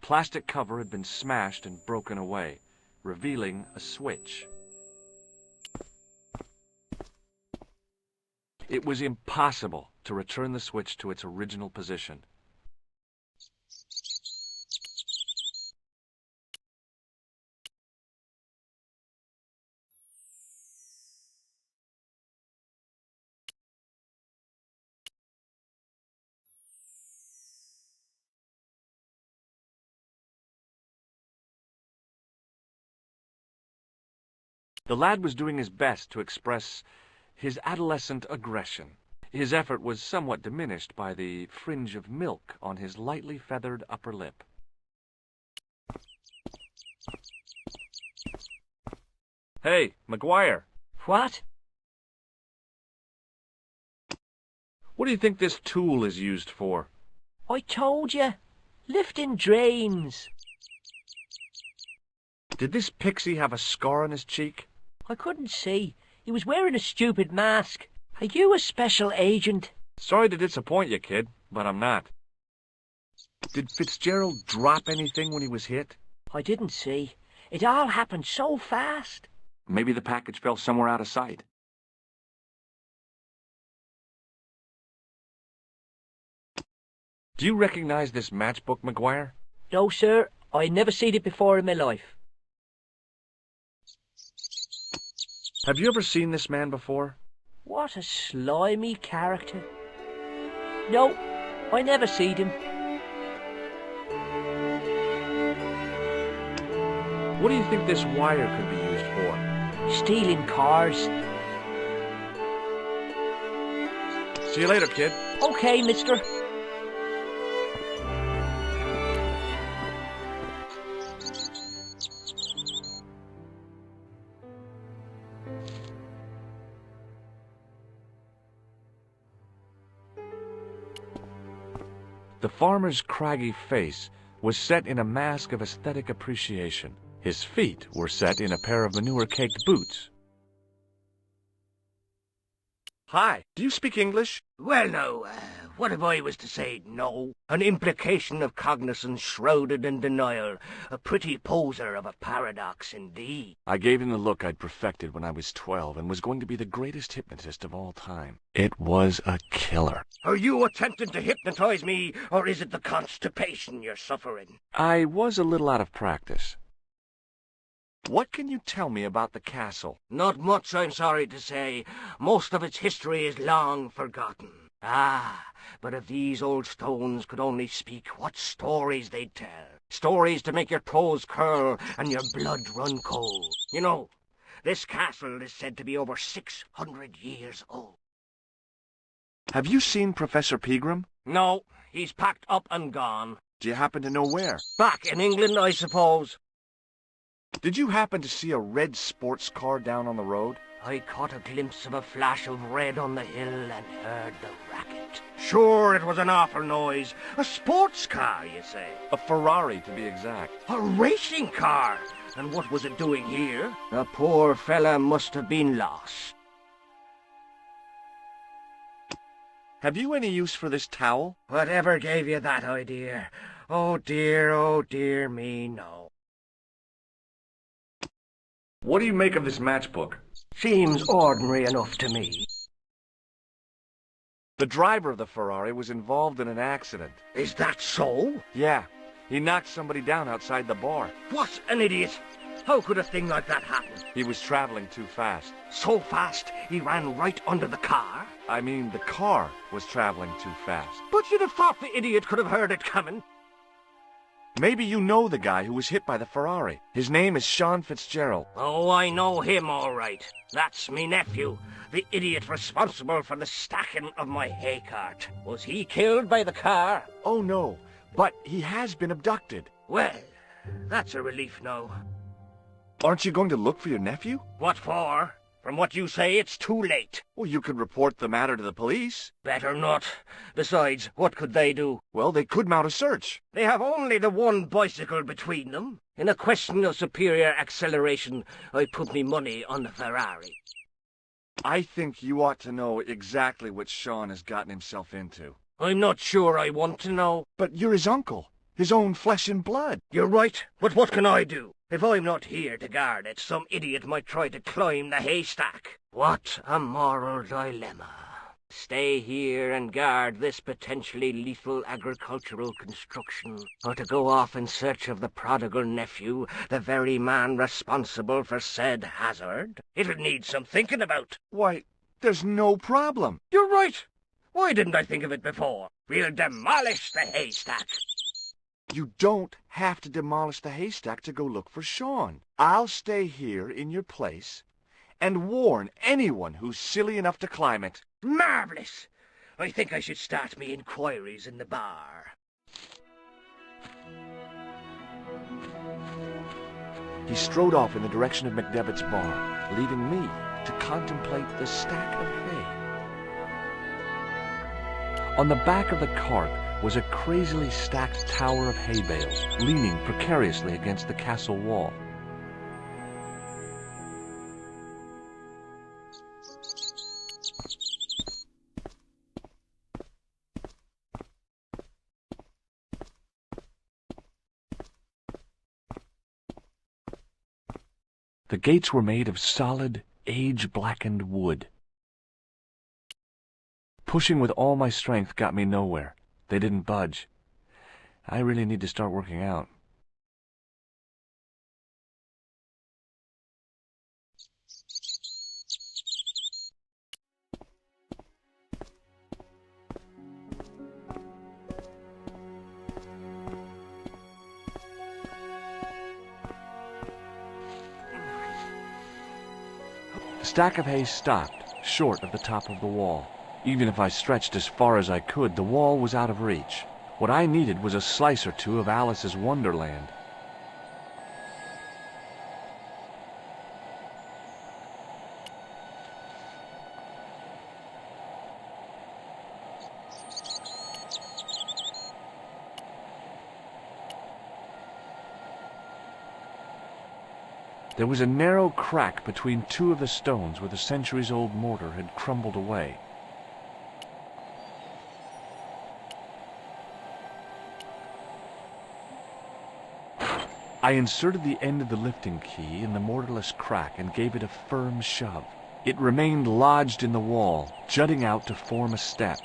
plastic cover had been smashed and broken away, revealing a switch. It was impossible to return the switch to its original position. The lad was doing his best to express his adolescent aggression. His effort was somewhat diminished by the fringe of milk on his lightly feathered upper lip. Hey, McGuire. What? What do you think this tool is used for? I told you. Lifting drains. Did this pixie have a scar on his cheek? I couldn't see. He was wearing a stupid mask. Are you a special agent? Sorry to disappoint you, kid, but I'm not. Did Fitzgerald drop anything when he was hit? I didn't see. It all happened so fast. Maybe the package fell somewhere out of sight. Do you recognize this matchbook, McGuire? No, sir. I never seen it before in my life. Have you ever seen this man before? What a slimy character. No, I never seen him. What do you think this wire could be used for? Stealing cars. See you later, kid. Okay, mister. The farmer's craggy face was set in a mask of aesthetic appreciation. His feet were set in a pair of manure-caked boots. Hi, do you speak English? Well, no, what if I was to say no? An implication of cognizance shrouded in denial. A pretty poser of a paradox indeed. I gave him the look I'd perfected when I was 12 and was going to be the greatest hypnotist of all time. It was a killer. Are you attempting to hypnotize me, or is it the constipation you're suffering? I was a little out of practice. What can you tell me about the castle? Not much, I'm sorry to say. Most of its history is long forgotten. Ah, but if these old stones could only speak, what stories they'd tell. Stories to make your toes curl and your blood run cold. You know, this castle is said to be over 600 years old. Have you seen Professor Pegram? No, he's packed up and gone. Do you happen to know where? Back in England, I suppose. Did you happen to see a red sports car down on the road? I caught a glimpse of a flash of red on the hill and heard the racket. Sure, it was an awful noise. A sports car, you say? A Ferrari, to be exact. A racing car? And what was it doing here? The poor fella must have been lost. Have you any use for this towel? Whatever gave you that idea? Oh dear me, no. What do you make of this matchbook? Seems ordinary enough to me. The driver of the Ferrari was involved in an accident. Is that so? Yeah, he knocked somebody down outside the bar. What an idiot! How could a thing like that happen? He was traveling too fast. So fast he ran right under the car? I mean, the car was traveling too fast. But you'd have thought the idiot could have heard it coming. Maybe you know the guy who was hit by the Ferrari. His name is Sean Fitzgerald. Oh, I know him all right. That's me nephew, the idiot responsible for the stacking of my hay cart. Was he killed by the car? Oh, no, but he has been abducted. Well, that's a relief now. Aren't you going to look for your nephew? What for? From what you say, it's too late. Well, you could report the matter to the police. Better not. Besides, what could they do? Well, they could mount a search. They have only the one bicycle between them. In a question of superior acceleration, I put me money on the Ferrari. I think you ought to know exactly what Sean has gotten himself into. I'm not sure I want to know. But you're his uncle. his own flesh and blood. You're right, but what can I do? If I'm not here to guard it, some idiot might try to climb the haystack. What a moral dilemma. Stay here and guard this potentially lethal agricultural construction, or to go off in search of the prodigal nephew, the very man responsible for said hazard? It'll need some thinking about. Why, there's no problem. You're right. Why didn't I think of it before? We'll demolish the haystack. You don't have to demolish the haystack to go look for Sean. I'll stay here in your place and warn anyone who's silly enough to climb it. Marvellous! I think I should start me inquiries in the bar. He strode off in the direction of McDevitt's bar, leaving me to contemplate the stack of hay. On the back of the cart was a crazily stacked tower of hay bales, leaning precariously against the castle wall. The gates were made of solid, age-blackened wood. Pushing with all my strength got me nowhere. They didn't budge. I really need to start working out. The stack of hay stopped, short of the top of the wall. Even if I stretched as far as I could, the wall was out of reach. What I needed was a slice or two of Alice's Wonderland. There was a narrow crack between two of the stones where the centuries-old mortar had crumbled away. I inserted the end of the lifting key in the mortarless crack and gave it a firm shove. It remained lodged in the wall, jutting out to form a step.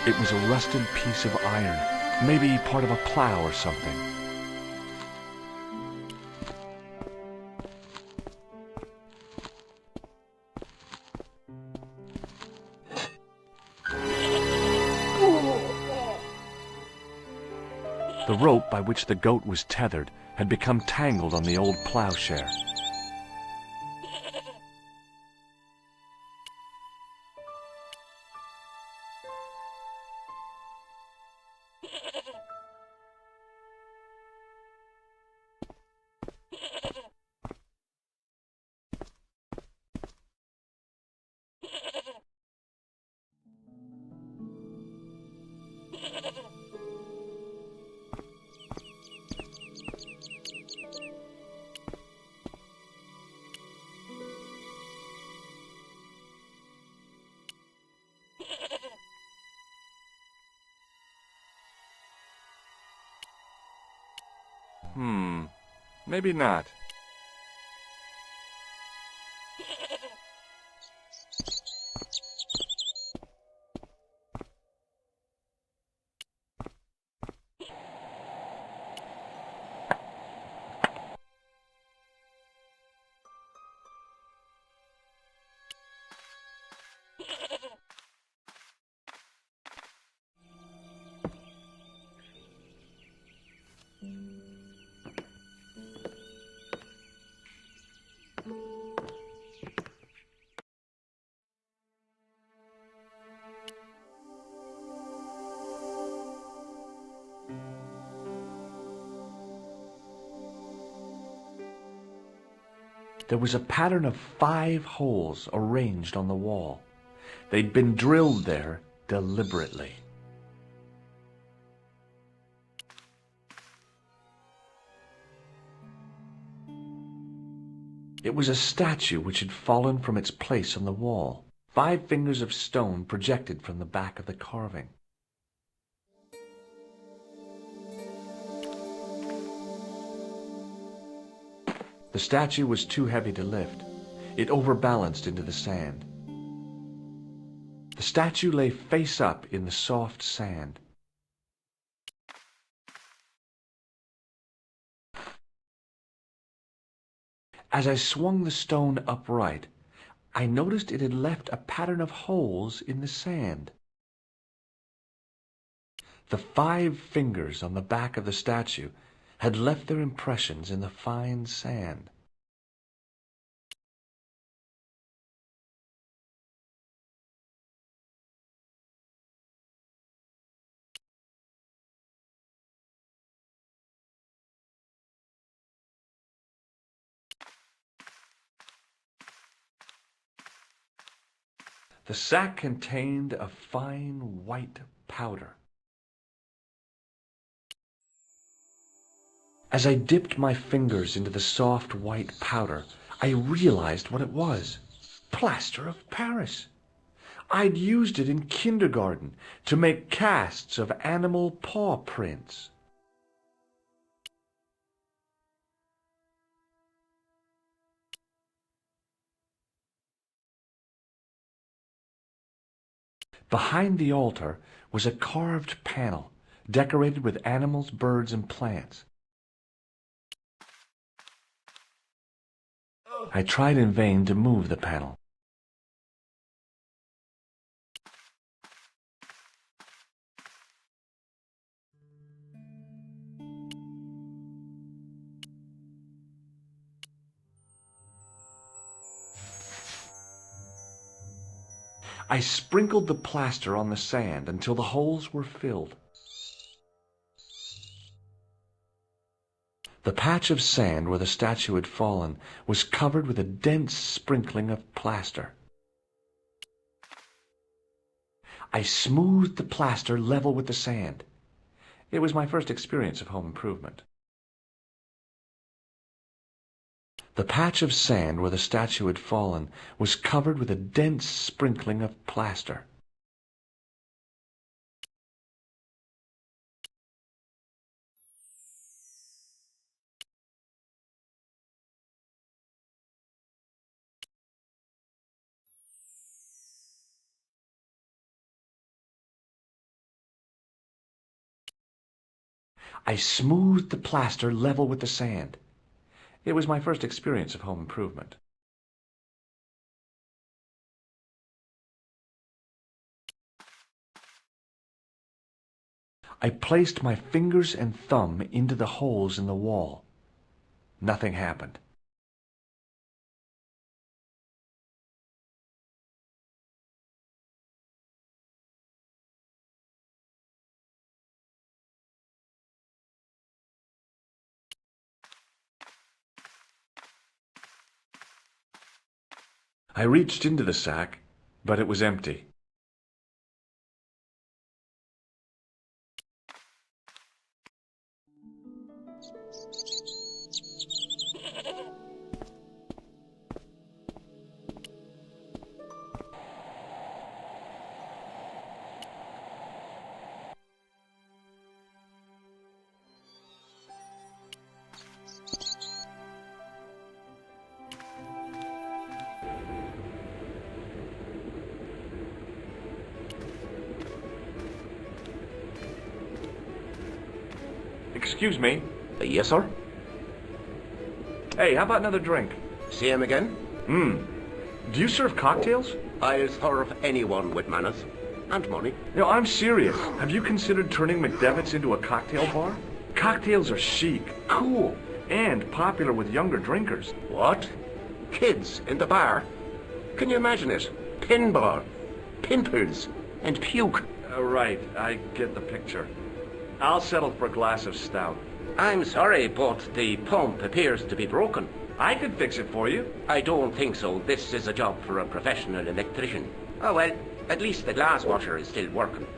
It was a rusted piece of iron, maybe part of a plow or something. The rope by which the goat was tethered had become tangled on the old plowshare. Maybe not. There was a pattern of 5 holes arranged on the wall. They'd been drilled there deliberately. It was a statue which had fallen from its place on the wall. 5 fingers of stone projected from the back of the carving. The statue was too heavy to lift. It overbalanced into the sand. The statue lay face up in the soft sand. As I swung the stone upright, I noticed it had left a pattern of holes in the sand. The 5 fingers on the back of the statue had left their impressions in the fine sand. The sack contained a fine white powder. As I dipped my fingers into the soft white powder, I realized what it was. Plaster of Paris. I'd used it in kindergarten to make casts of animal paw prints. Behind the altar was a carved panel decorated with animals, birds, and plants. I tried in vain to move the panel. I sprinkled the plaster on the sand until the holes were filled. The patch of sand where the statue had fallen was covered with a dense sprinkling of plaster. I smoothed the plaster level with the sand. It was my first experience of home improvement. The patch of sand where the statue had fallen was covered with a dense sprinkling of plaster. I smoothed the plaster level with the sand. It was my first experience of home improvement. I placed my fingers and thumb into the holes in the wall. Nothing happened. I reached into the sack, but it was empty. Excuse me. Yes, sir? Hey, how about another drink? See him again? Do you serve cocktails? I'll serve anyone with manners. And money. No, I'm serious. Have you considered turning McDevitt's into a cocktail bar? Cocktails are chic, cool, and popular with younger drinkers. What? Kids in the bar? Can you imagine it? Pinball, pimples, and puke. Right, I get the picture. I'll settle for a glass of stout. I'm sorry, but the pump appears to be broken. I could fix it for you. I don't think so. This is a job for a professional electrician. Oh well, at least the glass washer is still working.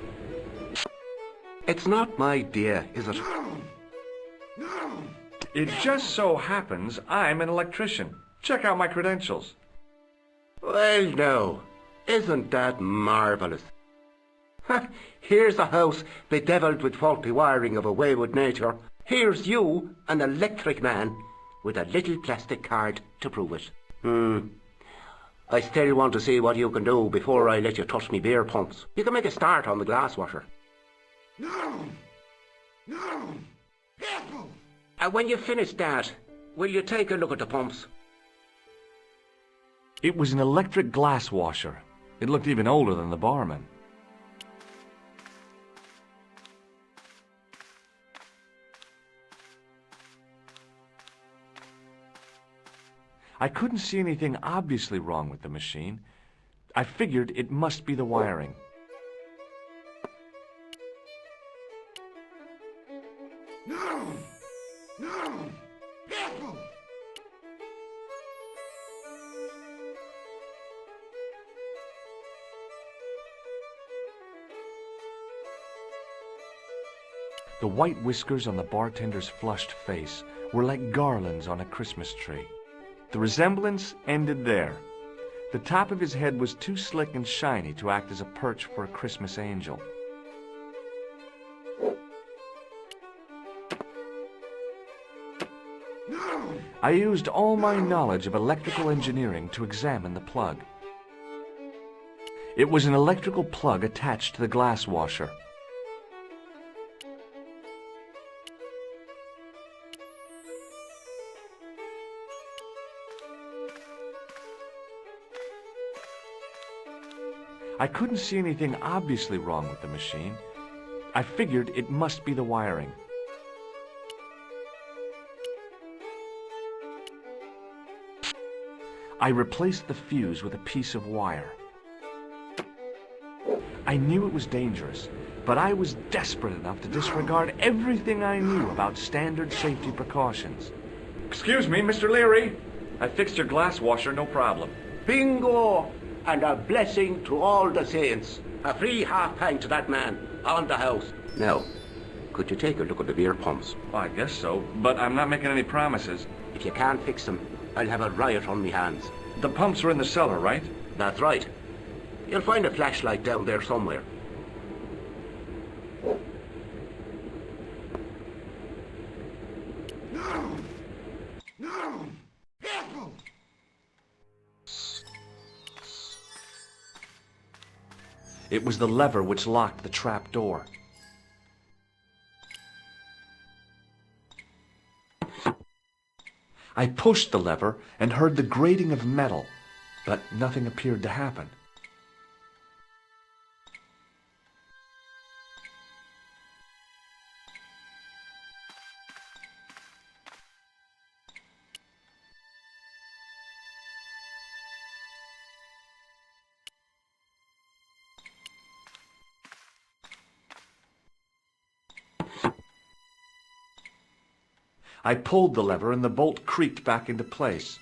It's not my idea, is it? It just so happens I'm an electrician. Check out my credentials. Well, now, isn't that marvellous? Here's a house bedevilled with faulty wiring of a wayward nature. Here's you, an electric man, with a little plastic card to prove it. I still want to see what you can do before I let you touch me beer pumps. You can make a start on the glass washer. No! No! Careful! When you finish that, will you take a look at the pumps? It was an electric glass washer. It looked even older than the barman. I couldn't see anything obviously wrong with the machine. I figured it must be the wiring. No! No! Careful! The white whiskers on the bartender's flushed face were like garlands on a Christmas tree. The resemblance ended there. The top of his head was too slick and shiny to act as a perch for a Christmas angel. No! I used all my knowledge of electrical engineering to examine the plug. It was an electrical plug attached to the glass washer. I couldn't see anything obviously wrong with the machine. I figured it must be the wiring. I replaced the fuse with a piece of wire. I knew it was dangerous, but I was desperate enough to disregard everything I knew about standard safety precautions. Excuse me, Mr. Leary. I fixed your glass washer, no problem. Bingo! And a blessing to all the saints. A free half-pint to that man on the house. Now, could you take a look at the beer pumps? Well, I guess so, but I'm not making any promises. If you can't fix them, I'll have a riot on me hands. The pumps are in the cellar, right? That's right. You'll find a flashlight down there somewhere. No! No! Careful! It was the lever which locked the trap door. I pushed the lever and heard the grating of metal, but nothing appeared to happen. I pulled the lever and the bolt creaked back into place.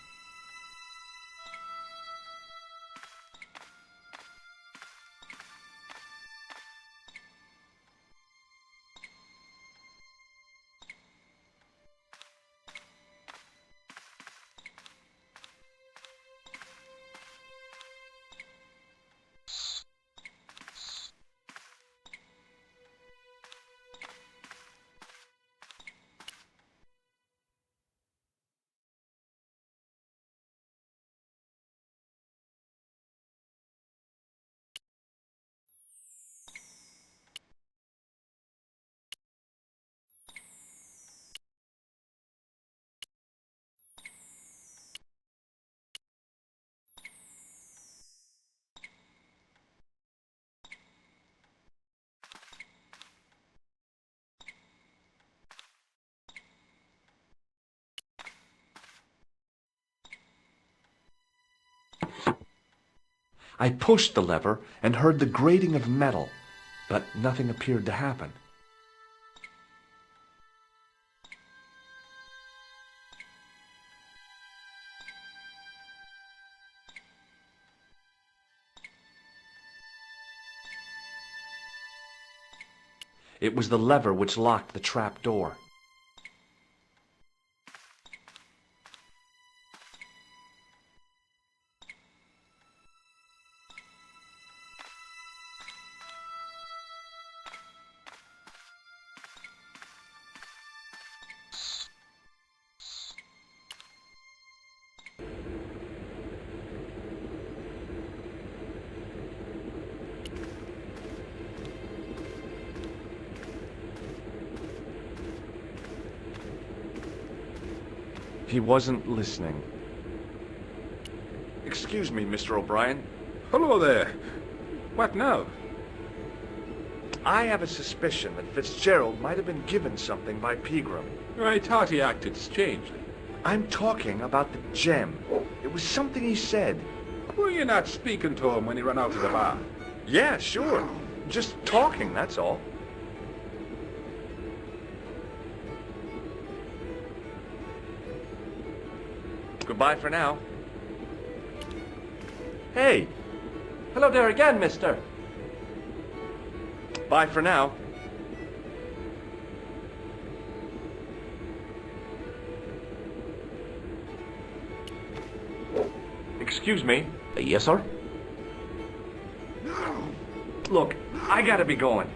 I pushed the lever and heard the grating of metal, but nothing appeared to happen. It was the lever which locked the trap door. He wasn't listening. Excuse me, Mr. O'Brien. Hello there. What now? I have a suspicion that Fitzgerald might have been given something by Pegram. I thought he acted strangely. I'm talking about the gem. It was something he said. Were you not speaking to him when he ran out of the bar? Yeah, sure. Just talking, that's all. Goodbye for now. Hey! Hello there again, mister. Bye for now. Excuse me. Yes, sir? Look, I gotta be going.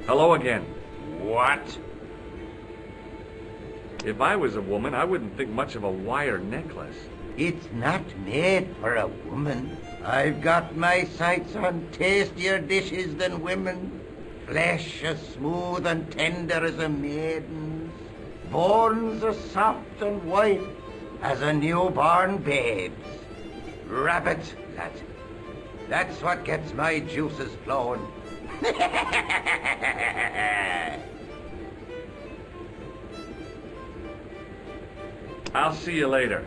Hello again. What? If I was a woman, I wouldn't think much of a wire necklace. It's not made for a woman. I've got my sights on tastier dishes than women. Flesh as smooth and tender as a maiden's. Bones as soft and white as a newborn babe's. Rabbit, lad. That's what gets my juices flowing. I'll see you later.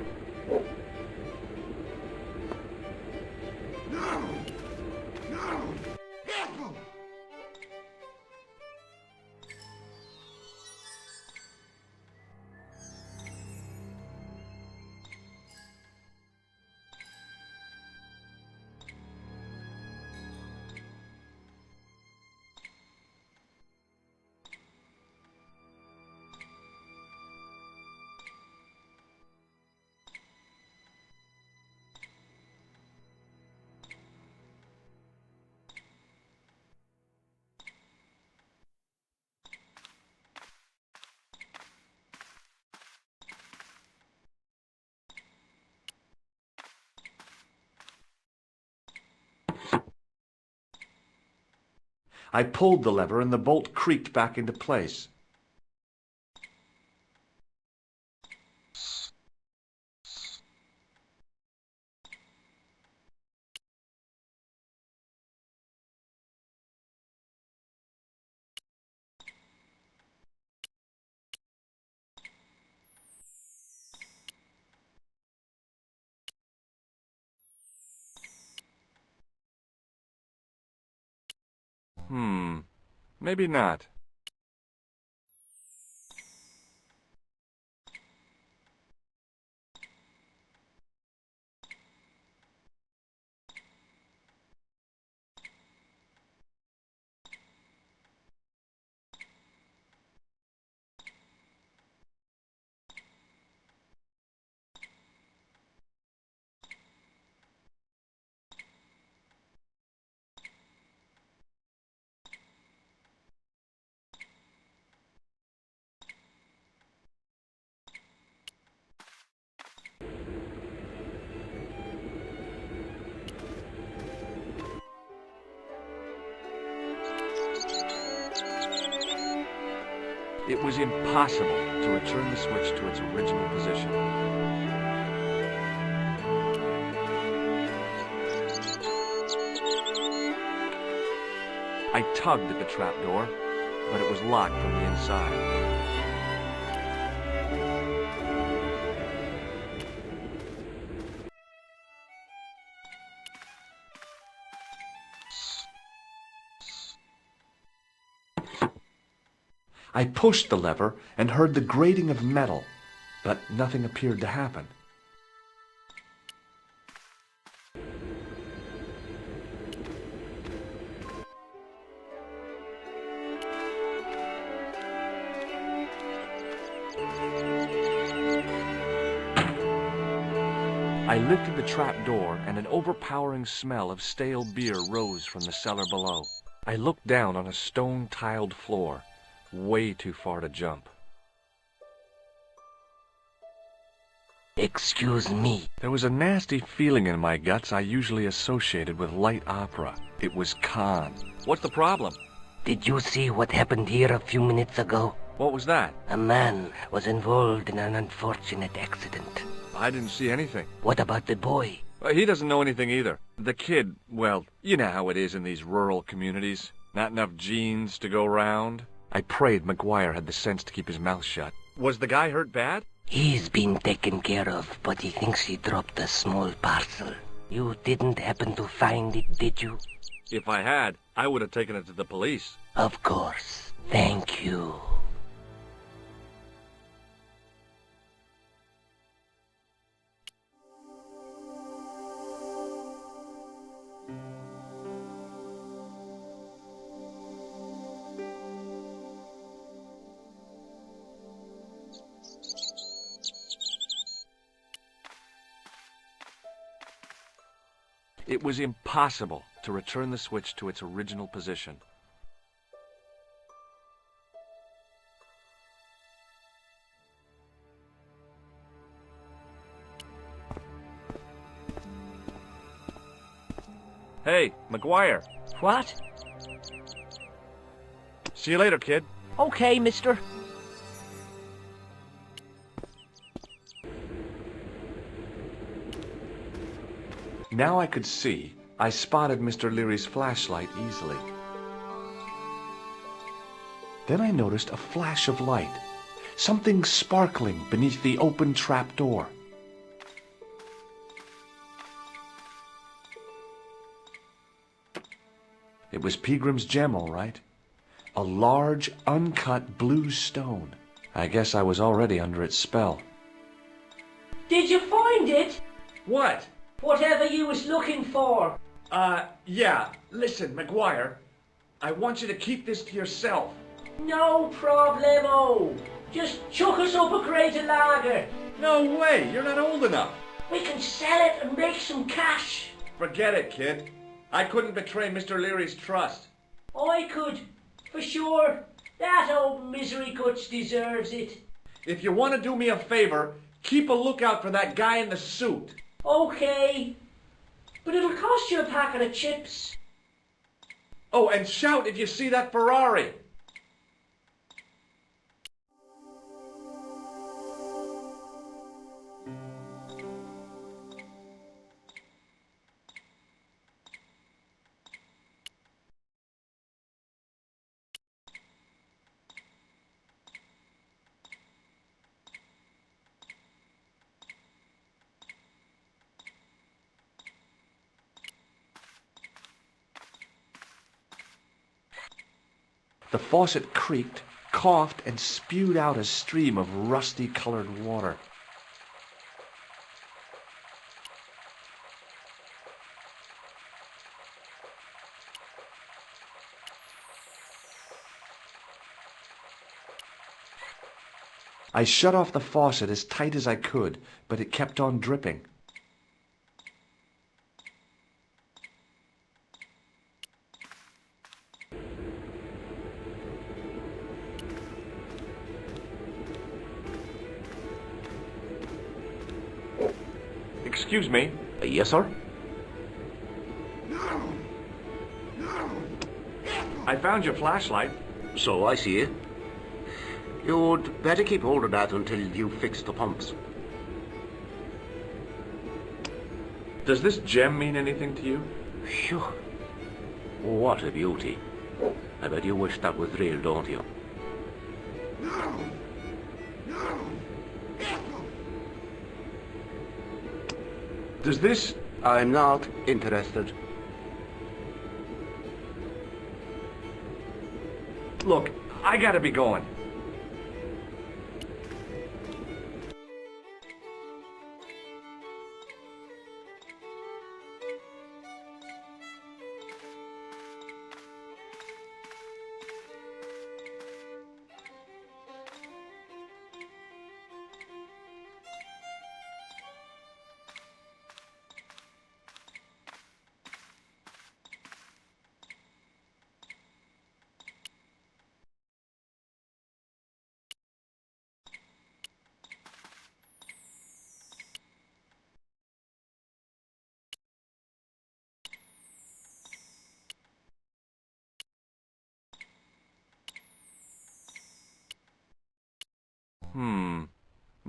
I pulled the lever and the bolt creaked back into place. Maybe not. It was impossible to return the switch to its original position. I tugged at the trapdoor, but it was locked from the inside. I pushed the lever and heard the grating of metal, but nothing appeared to happen. I lifted the trap door, and an overpowering smell of stale beer rose from the cellar below. I looked down on a stone-tiled floor, way too far to jump. Excuse me. There was a nasty feeling in my guts I usually associated with light opera. It was Khan. What's the problem? Did you see what happened here a few minutes ago? What was that? A man was involved in an unfortunate accident. I didn't see anything. What about the boy? He doesn't know anything either. The kid, well, you know how it is in these rural communities. Not enough genes to go round. I prayed McGuire had the sense to keep his mouth shut. Was the guy hurt bad? He's been taken care of, but he thinks he dropped a small parcel. You didn't happen to find it, did you? If I had, I would have taken it to the police. Of course. Thank you. It was impossible to return the switch to its original position. Hey, McGuire. What? See you later, kid. Okay, mister. Now I could see. I spotted Mr. Leary's flashlight easily. Then I noticed a flash of light, something sparkling beneath the open trap door. It was Peagram's gem, all right. A large, uncut blue stone. I guess I was already under its spell. Did you find it? What? Whatever you was looking for. Yeah. Listen, McGuire, I want you to keep this to yourself. No problemo. Just chuck us up a crate of lager. No way, you're not old enough. We can sell it and make some cash. Forget it, kid. I couldn't betray Mr. Leary's trust. I could, for sure. That old misery guts deserves it. If you want to do me a favor, keep a lookout for that guy in the suit. Okay. But it'll cost you a packet of chips. Oh, and shout if you see that Ferrari. The faucet creaked, coughed, and spewed out a stream of rusty-colored water. I shut off the faucet as tight as I could, but it kept on dripping. Excuse me. Yes, sir? I found your flashlight. So I see it. You'd better keep hold of that until you fix the pumps. Does this gem mean anything to you? Phew. What a beauty. I bet you wish that was real, don't you? Does this... I'm not interested. Look, I gotta be going.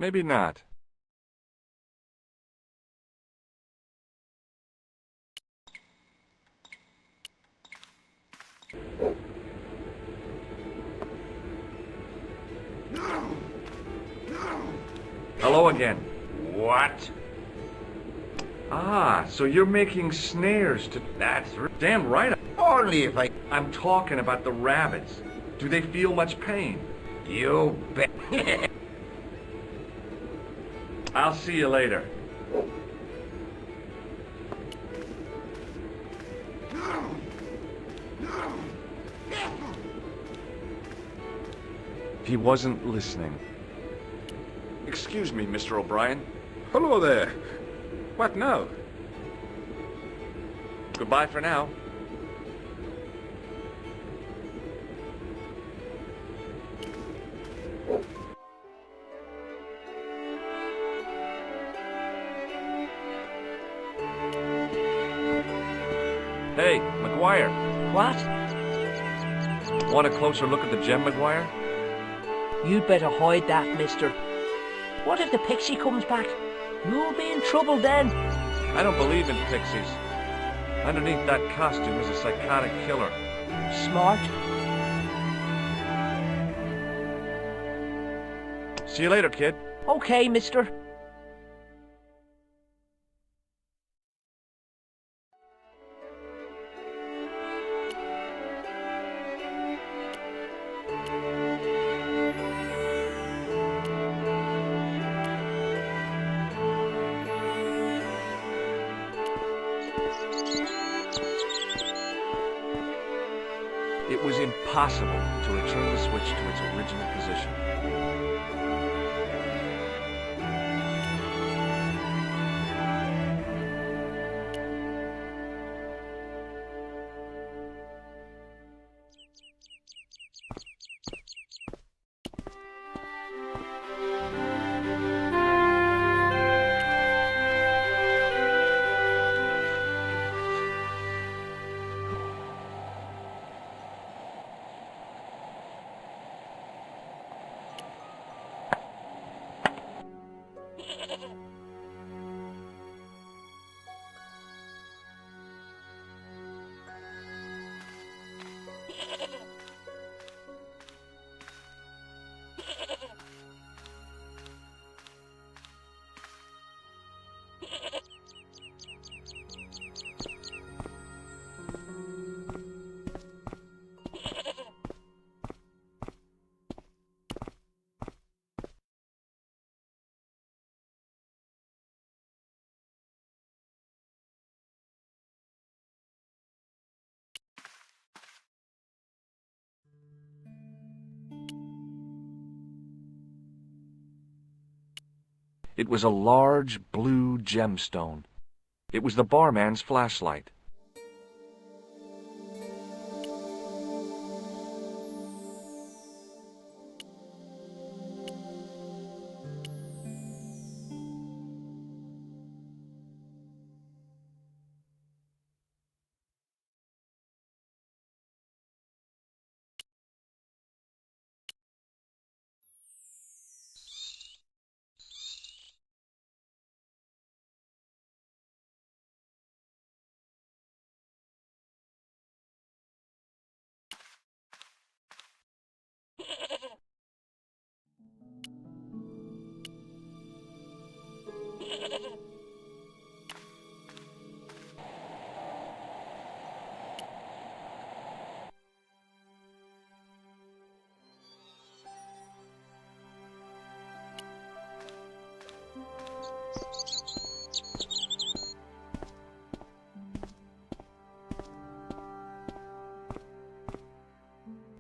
Maybe not. Hello again. What? Ah, so you're making snares to... That's damn right. Only if I... I'm talking about the rabbits. Do they feel much pain? You bet. I'll see you later. He wasn't listening. Excuse me, Mr. O'Brien. Hello there. What now? Goodbye for now. Hey, McGuire. What? Want a closer look at the gem, McGuire? You'd better hide that, mister. What if the pixie comes back? You'll be in trouble then. I don't believe in pixies. Underneath that costume is a psychotic killer. Smart. See you later, kid. Okay, mister. It was impossible to return the switch to its original position. It was a large blue gemstone. It was the barman's flashlight.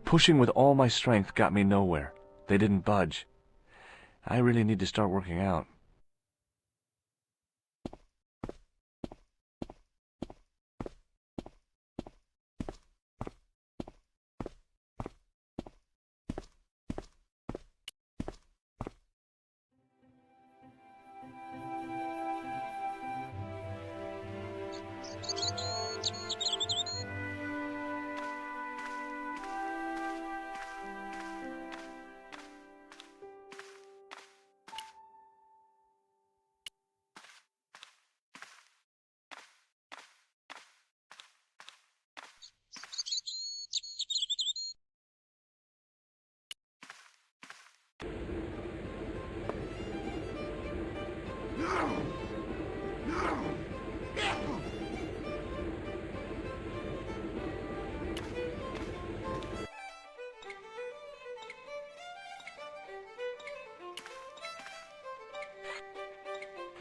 Pushing with all my strength got me nowhere. They didn't budge. I really need to start working out.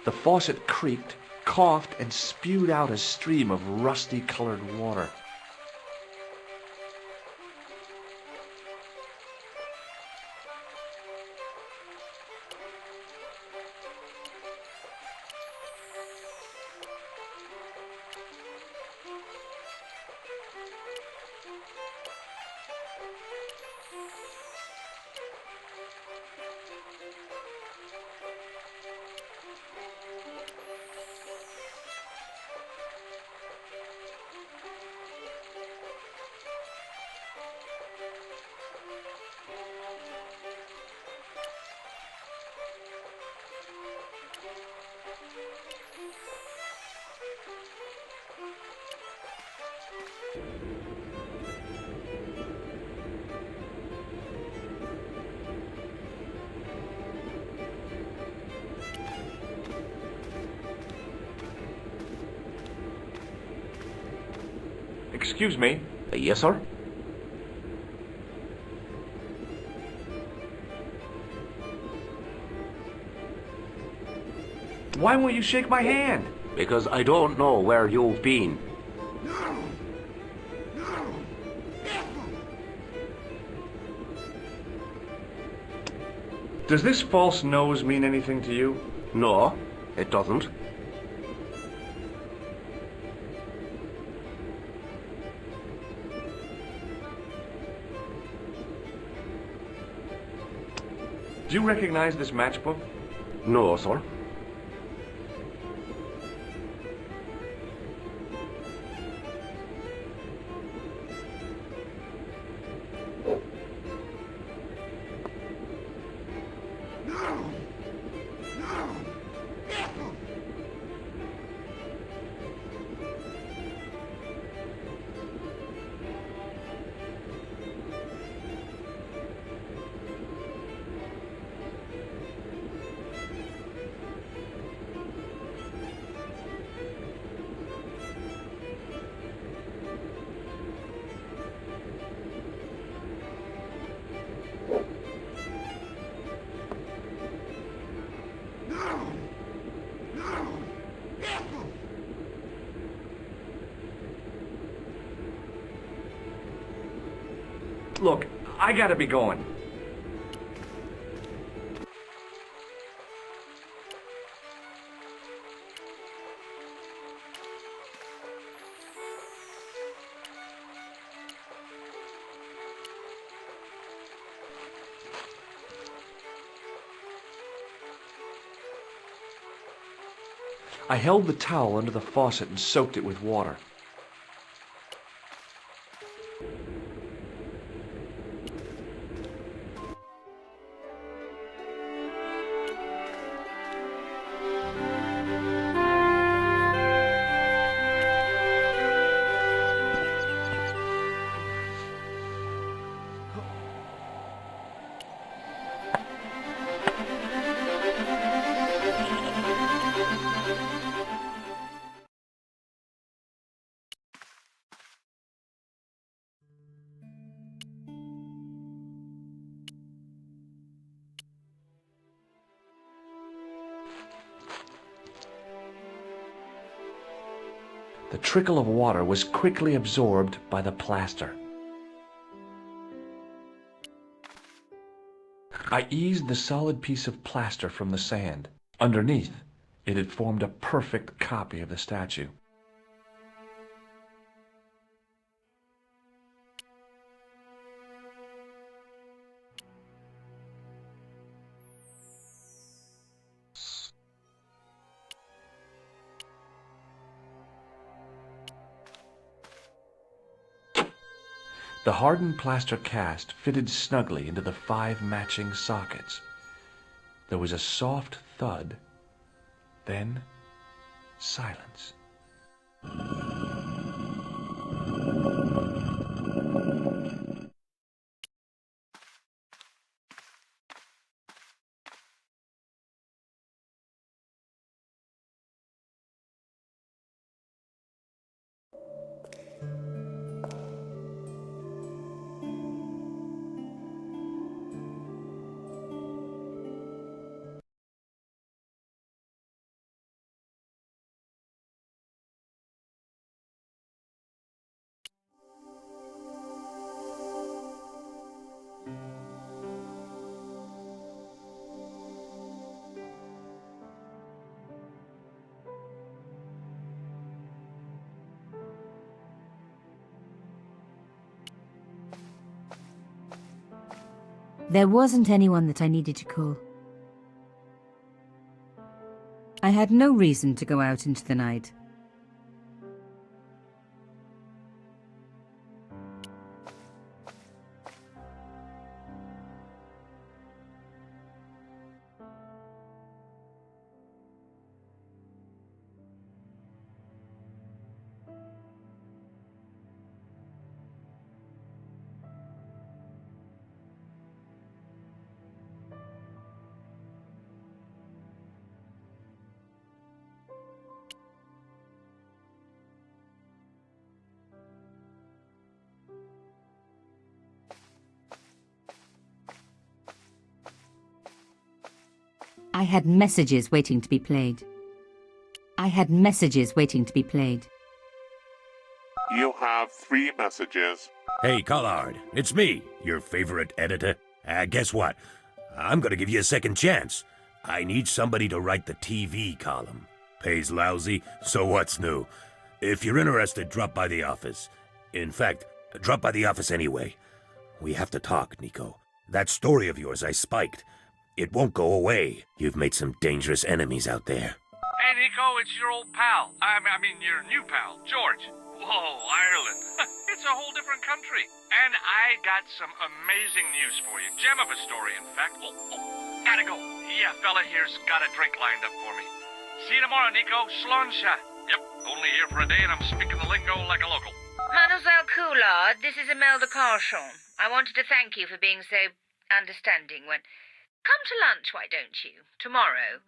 The faucet creaked, coughed, and spewed out a stream of rusty-colored water. Excuse me. Yes, sir? Why won't you shake my hand? Because I don't know where you've been. Does this false nose mean anything to you? No, it doesn't. Do you recognize this matchbook? No, sir. Look, I gotta be going. I held the towel under the faucet and soaked it with water. The trickle of water was quickly absorbed by the plaster. I eased the solid piece of plaster from the sand. Underneath, it had formed a perfect copy of the statue. The hardened plaster cast fitted snugly into the 5 matching sockets. There was a soft thud, then silence. There wasn't anyone that I needed to call. I had no reason to go out into the night. I had messages waiting to be played. I had messages waiting to be played. You have 3 messages. Hey, Collard, it's me, your favorite editor. Guess what? I'm gonna give you a second chance. I need somebody to write the TV column. Pays lousy, so what's new? If you're interested, drop by the office. In fact, drop by the office anyway. We have to talk, Nico. That story of yours I spiked. It won't go away. You've made some dangerous enemies out there. Hey, Nico, it's your old pal. I mean, your new pal, George. Whoa, Ireland. It's a whole different country. And I got some amazing news for you. Gem of a story, in fact. Oh, gotta go. Yeah, fella here's got a drink lined up for me. See you tomorrow, Nico. Slonsha. Yep, only here for a day and I'm speaking the lingo like a local. Mademoiselle Coulard, this is Imelda Carchon. I wanted to thank you for being so understanding when... Come to lunch, why don't you? Tomorrow.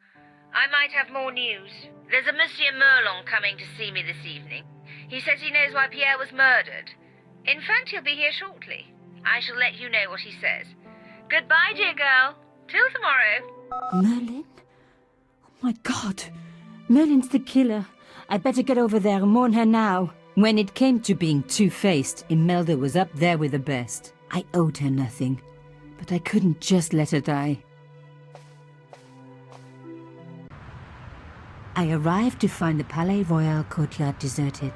I might have more news. There's a Monsieur Merlon coming to see me this evening. He says he knows why Pierre was murdered. In fact, he'll be here shortly. I shall let you know what he says. Goodbye, dear girl. Till tomorrow. Merlin? Oh my God. Merlin's the killer. I better get over there and warn her now. When it came to being two-faced, Imelda was up there with the best. I owed her nothing. But I couldn't just let her die. I arrived to find the Palais Royal courtyard deserted.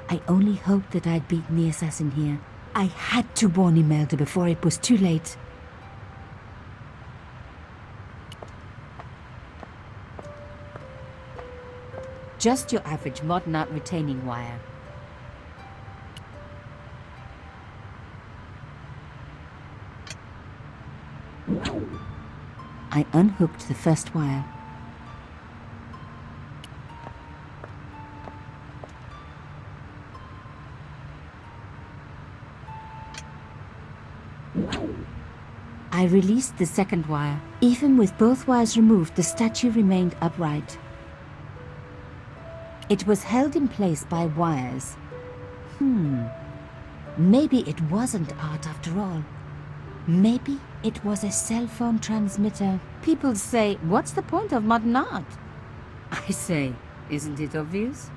I only hoped that I'd beaten the assassin here. I had to warn Imelda before it was too late. Just your average modern art retaining wire. I unhooked the first wire. I released the second wire. Even with both wires removed, the statue remained upright. It was held in place by wires. Maybe it wasn't art after all. Maybe it was a cell phone transmitter. People say, what's the point of modern art? I say, isn't it obvious?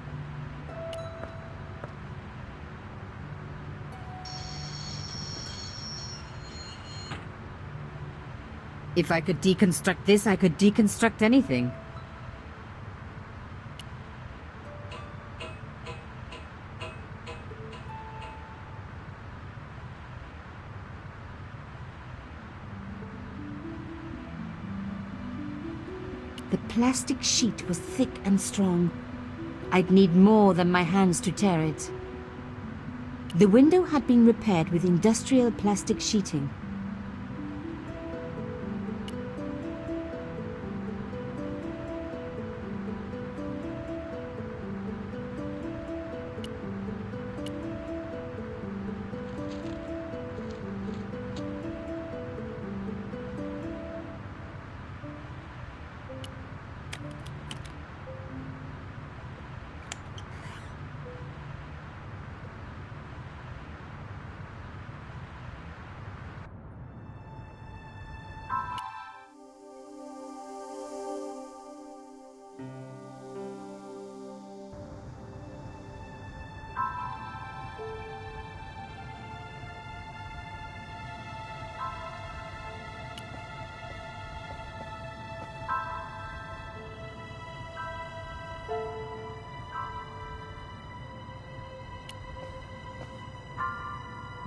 If I could deconstruct this, I could deconstruct anything. The plastic sheet was thick and strong. I'd need more than my hands to tear it. The window had been repaired with industrial plastic sheeting.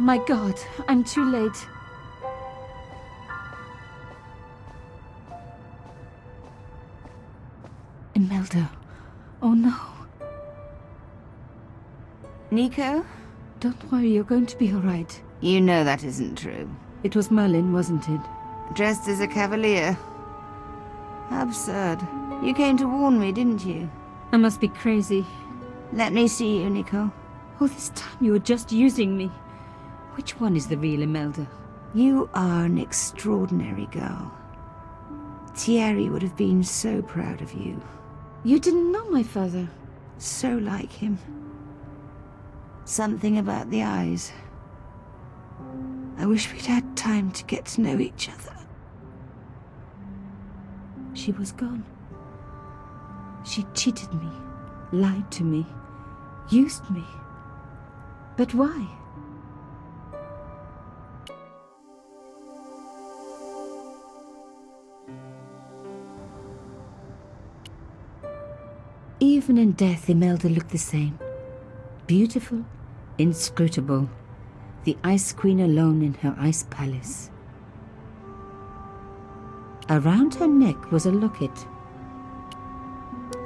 My God, I'm too late. Imelda. Oh no. Nico? Don't worry, you're going to be all right. You know that isn't true. It was Merlin, wasn't it? Dressed as a cavalier. How absurd. You came to warn me, didn't you? I must be crazy. Let me see you, Nico. All this time you were just using me. Which one is the real Imelda? You are an extraordinary girl. Thierry would have been so proud of you. You didn't know my father. So like him. Something about the eyes. I wish we'd had time to get to know each other. She was gone. She cheated me, lied to me, used me. But why? Even in death, Imelda looked the same. Beautiful, inscrutable. The Ice Queen alone in her ice palace. Around her neck was a locket.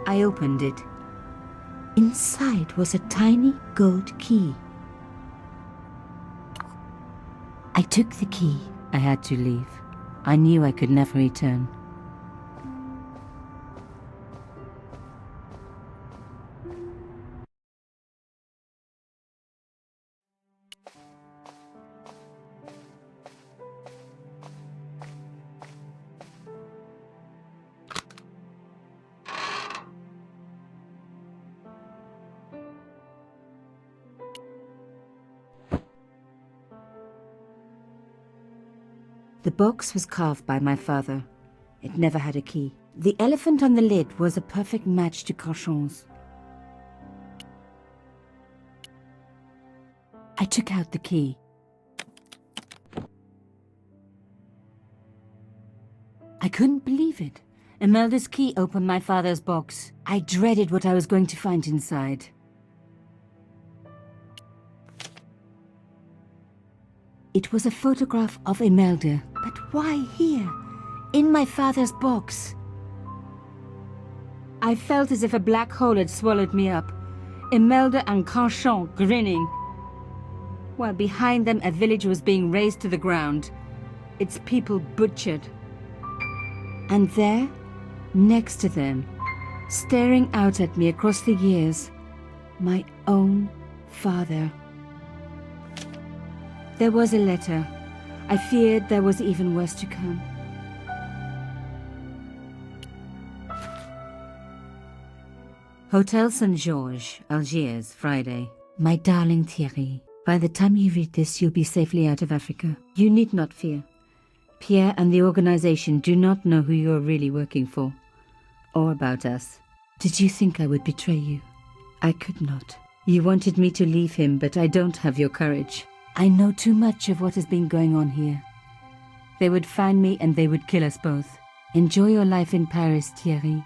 I opened it. Inside was a tiny gold key. I took the key. I had to leave. I knew I could never return. The box was carved by my father. It never had a key. The elephant on the lid was a perfect match to Carchon's. I took out the key. I couldn't believe it. Imelda's key opened my father's box. I dreaded what I was going to find inside. It was a photograph of Imelda. But why here? In my father's box? I felt as if a black hole had swallowed me up. Imelda and Carchon grinning. While behind them a village was being razed to the ground. Its people butchered. And there, next to them, staring out at me across the years, my own father. There was a letter. I feared there was even worse to come. Hotel St. Georges, Algiers, Friday. My darling Thierry, by the time you read this, you'll be safely out of Africa. You need not fear. Pierre and the organization do not know who you're really working for, or about us. Did you think I would betray you? I could not. You wanted me to leave him, but I don't have your courage. I know too much of what has been going on here. They would find me and they would kill us both. Enjoy your life in Paris, Thierry.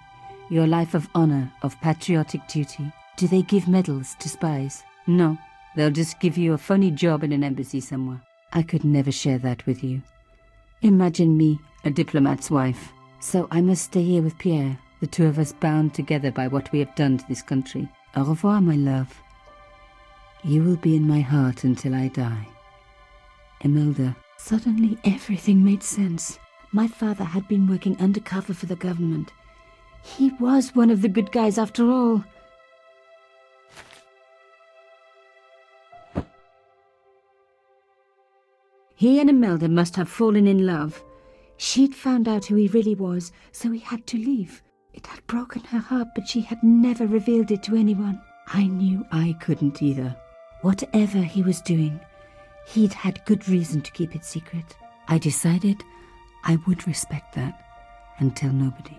Your life of honor, of patriotic duty. Do they give medals to spies? No, they'll just give you a phony job in an embassy somewhere. I could never share that with you. Imagine me, a diplomat's wife. So I must stay here with Pierre, the two of us bound together by what we have done to this country. Au revoir, my love. You will be in my heart until I die. Imelda. Suddenly everything made sense. My father had been working undercover for the government. He was one of the good guys after all. He and Imelda must have fallen in love. She'd found out who he really was, so he had to leave. It had broken her heart, but she had never revealed it to anyone. I knew I couldn't either. Whatever he was doing, he'd had good reason to keep it secret. I decided I would respect that and tell nobody.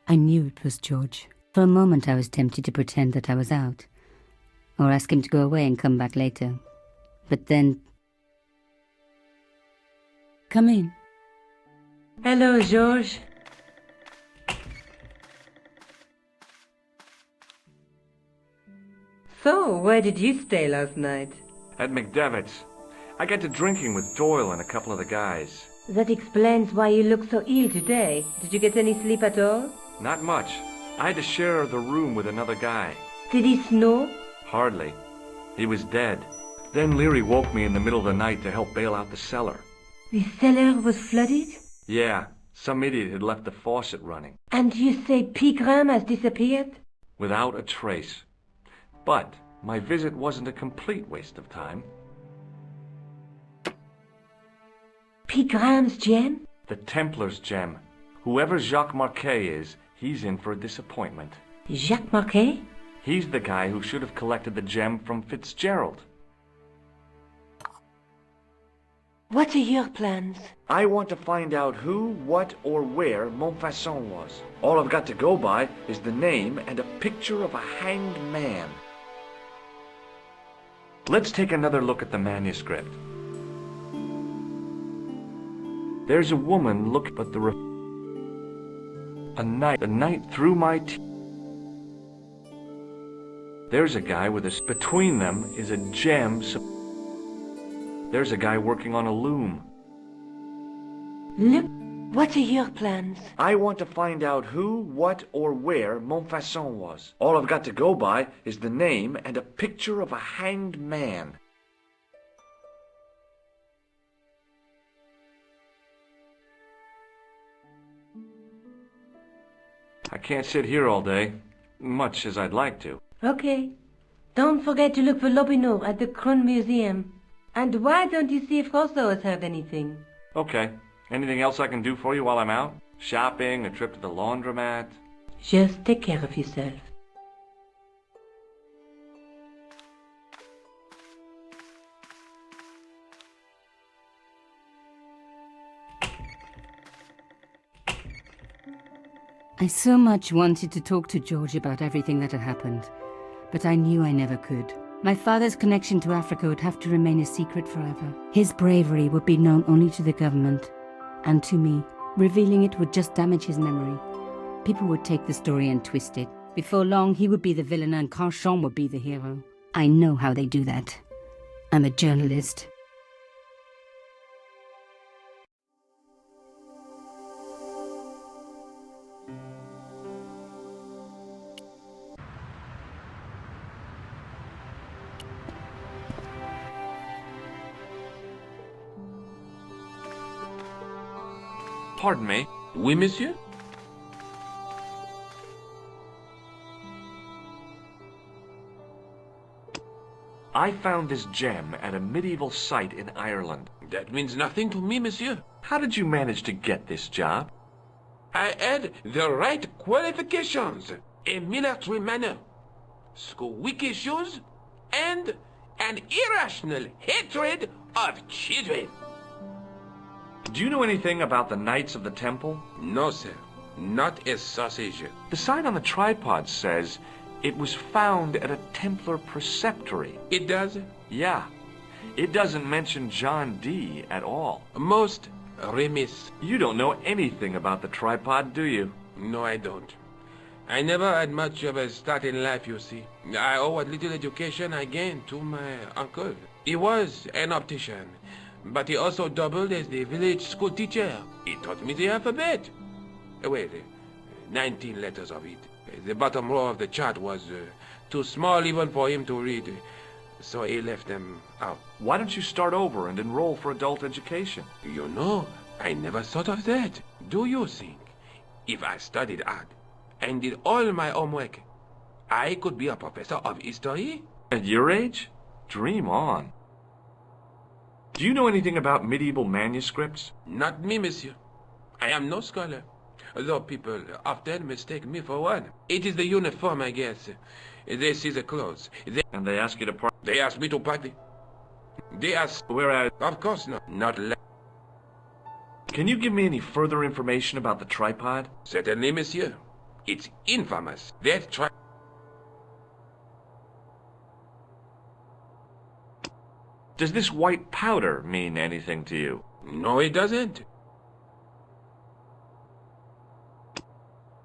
I knew it was George. For a moment I was tempted to pretend that I was out. or ask him to go away and come back later. But then... Come in. Hello, George. So, where did you stay last night? At McDevitt's. I got to drinking with Doyle and a couple of the guys. That explains why you look so ill today. Did you get any sleep at all? Not much. I had to share the room with another guy. Did he snore? Hardly. He was dead. Then Leary woke me in the middle of the night to help bail out the cellar. The cellar was flooded? Yeah, some idiot had left the faucet running. And you say Pegram has disappeared? Without a trace. But my visit wasn't a complete waste of time. Pegram's gem? The Templars' gem. Whoever Jacques Marquet is, he's in for a disappointment. Jacques Marquet? He's the guy who should have collected the gem from Fitzgerald. What are your plans? I want to find out who, what, or where Montfaucon was. All I've got to go by is the name and a picture of a hanged man. Let's take another look at the manuscript. There's a woman looking at the a night through my teeth. There's a guy with a... Between them is a gem. There's a guy working on a loom. Look, what are your plans? I want to find out who, what, or where Montfaucon was. All I've got to go by is the name and a picture of a hanged man. I can't sit here all day, much as I'd like to. Okay. Don't forget to look for Lobineau at the Kron Museum. And why don't you see if Rousseau has heard anything? Okay. Anything else I can do for you while I'm out? Shopping, a trip to the laundromat? Just take care of yourself. I so much wanted to talk to George about everything that had happened, but I knew I never could. My father's connection to Africa would have to remain a secret forever. His bravery would be known only to the government and to me. Revealing it would just damage his memory. People would take the story and twist it. Before long, he would be the villain and Carchon would be the hero. I know how they do that. I'm a journalist. Pardon me. Oui, monsieur? I found this gem at a medieval site in Ireland. That means nothing to me, monsieur. How did you manage to get this job? I had the right qualifications, a military manner, squeaky shoes, and an irrational hatred of children. Do you know anything about the Knights of the Temple? No, sir. Not a sausage. The sign on the tripod says it was found at a Templar preceptory. It does? Yeah. It doesn't mention John Dee at all. Most remiss. You don't know anything about the tripod, do you? No, I don't. I never had much of a start in life, you see. I owe what little education I gained to my uncle. He was an optician, but he also doubled as the village school teacher. He taught me the alphabet. Wait, 19 letters of it. The bottom row of the chart was too small even for him to read, so he left them out. Why don't you start over and enroll for adult education? You know, I never thought of that. Do you think if I studied hard and did all my homework, I could be a professor of history? At your age? Dream on. Do you know anything about medieval manuscripts? Not me, monsieur. I am no scholar, though people often mistake me for one. It is the uniform, I guess. They see the clothes. And they ask you to party? They ask me to party. They ask... Whereas... Of course not. Not Can you give me any further information about the tripod? Certainly, monsieur. It's infamous. That Does this white powder mean anything to you? No, it doesn't.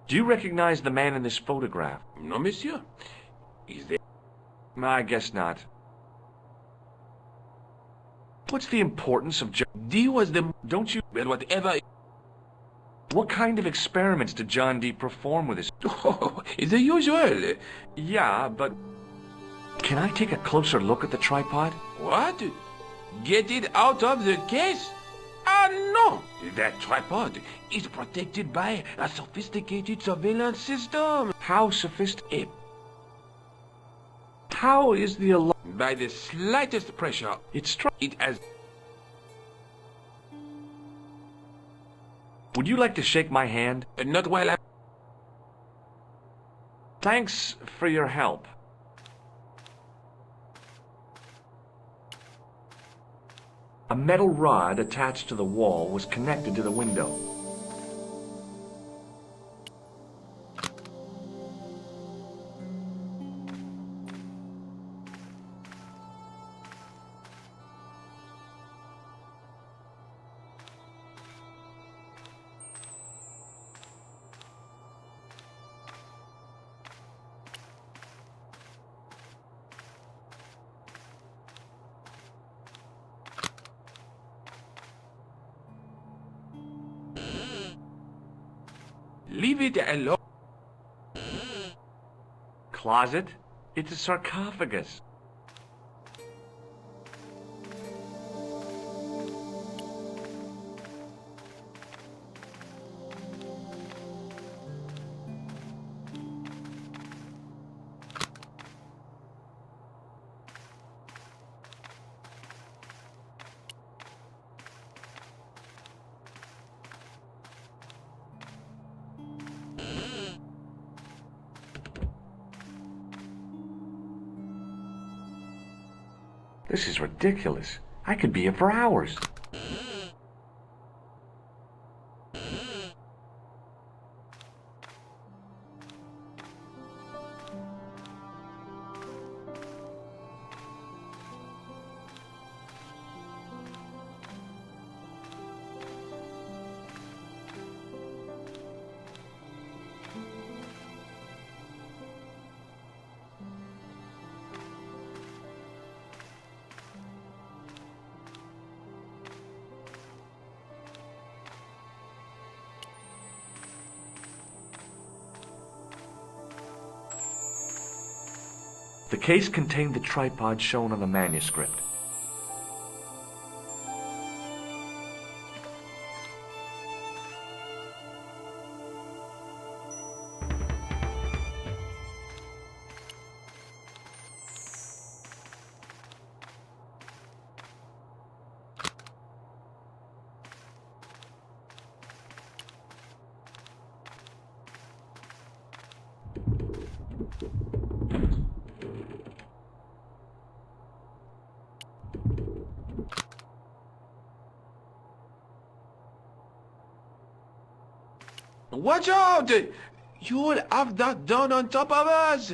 Do you recognize the man in this photograph? No, monsieur. Is there... I guess not. What's the importance of John D was the... Don't you... Well, whatever... What kind of experiments did John Dee perform with his... Oh, it's the usual. Yeah, but... Can I take a closer look at the tripod? What? Get it out of the case? Ah, no! That tripod is protected by a sophisticated surveillance system. How sophisticated? How is the alarm? By the slightest pressure, it has... Would you like to shake my hand? Not while I'm... Thanks for your help. A metal rod attached to the wall was connected to the window. Leave it alone. Closet? It's a sarcophagus. This is ridiculous. I could be here for hours. The case contained the tripod shown on the manuscript. Watch out! You'll have that done on top of us!